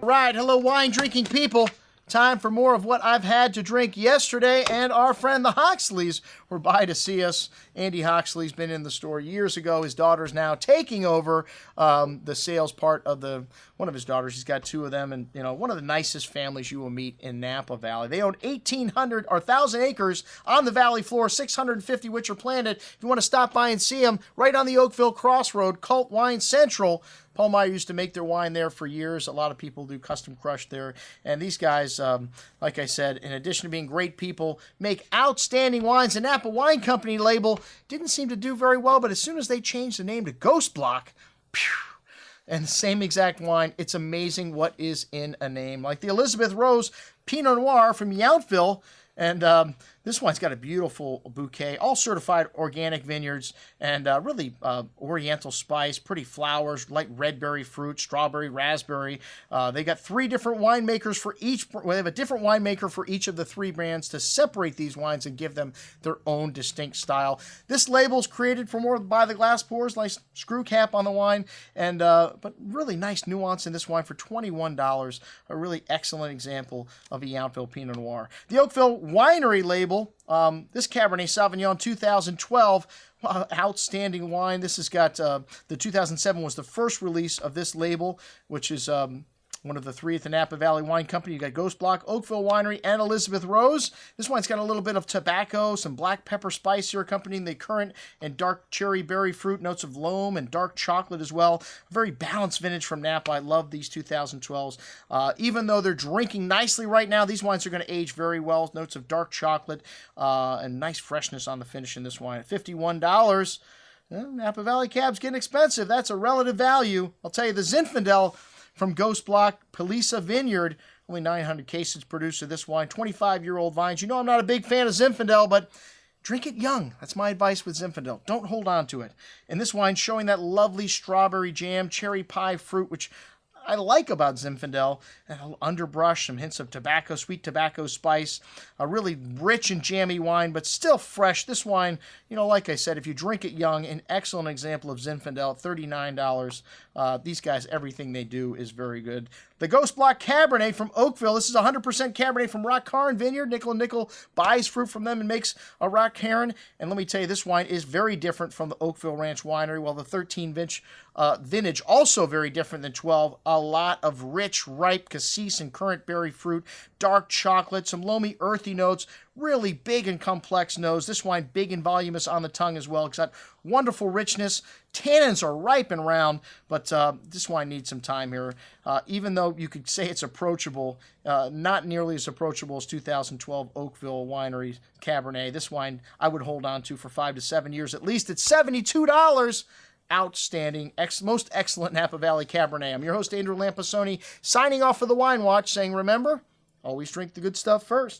Right, hello wine drinking people. Time for more of what I've had to drink yesterday, and our friend the Hoxleys were by to see us. Andy Hoxley's been in the store years ago. His daughter's now taking over the sales part of one of his daughters. He's got two of them, and one of the nicest families you will meet in Napa Valley. They own 1,000 acres on the valley floor, 650 which are planted. If you want to stop by and see them, right on the Oakville Crossroad, Cult Wine Central. Paul Meyer used to make their wine there for years. A lot of people do custom crush there. And these guys, like I said, in addition to being great people, make outstanding wines. The Napa Wine Company label didn't seem to do very well, but as soon as they changed the name to Ghost Block, and the same exact wine, it's amazing what is in a name. Like the Elizabeth Rose Pinot Noir from Yountville. And this wine's got a beautiful bouquet, all certified organic vineyards, and really oriental spice, pretty flowers, light red berry fruit, strawberry, raspberry. They got three different winemakers for each. Well, they have a different winemaker for each of the three brands to separate these wines and give them their own distinct style. This label's created for more by the glass pours, nice screw cap on the wine, and but really nice nuance in this wine for $21. A really excellent example of a Yountville Pinot Noir. The Oakville Winery label, this Cabernet Sauvignon 2012, outstanding wine. This has got, the 2007 was the first release of this label, which is one of the three at the Napa Valley Wine Company. You got Ghost Block, Oakville Winery, and Elizabeth Rose. This wine's got a little bit of tobacco, some black pepper spice here accompanying the currant and dark cherry berry fruit, notes of loam and dark chocolate as well. Very balanced vintage from Napa. I love these 2012s. Even though they're drinking nicely right now, these wines are going to age very well. Notes of dark chocolate and nice freshness on the finish in this wine. At $51, Napa Valley Cab's getting expensive. That's a relative value. I'll tell you, the Zinfandel from Ghost Block, Palisa Vineyard, only 900 cases produced of this wine, 25-year-old vines. You know I'm not a big fan of Zinfandel, but drink it young. That's my advice with Zinfandel. Don't hold on to it. And this wine's showing that lovely strawberry jam, cherry pie fruit, which I like about Zinfandel, and underbrush, some hints of tobacco, sweet tobacco spice, a really rich and jammy wine, but still fresh. This wine, like I said, if you drink it young, an excellent example of Zinfandel, $39. These guys, everything they do is very good. The Ghost Block Cabernet from Oakville. This is 100% Cabernet from Rock Cairn Vineyard. Nickel & Nickel buys fruit from them and makes a Rock Cairn. And let me tell you, this wine is very different from the Oakville Ranch Winery, while the 13 vintage also very different than 12. A lot of rich, ripe cassis and currant berry fruit, dark chocolate, some loamy, earthy notes, really big and complex nose. This wine big and voluminous on the tongue as well. It's got wonderful richness. Tannins are ripe and round, but this wine needs some time here. Even though you could say it's approachable, not nearly as approachable as 2012 Oakville Winery Cabernet. This wine I would hold on to for 5 to 7 years at least. It's $72. Outstanding, most excellent Napa Valley Cabernet. I'm your host, Andrew Lampasoni, signing off for the Wine Watch, saying, remember, always drink the good stuff first.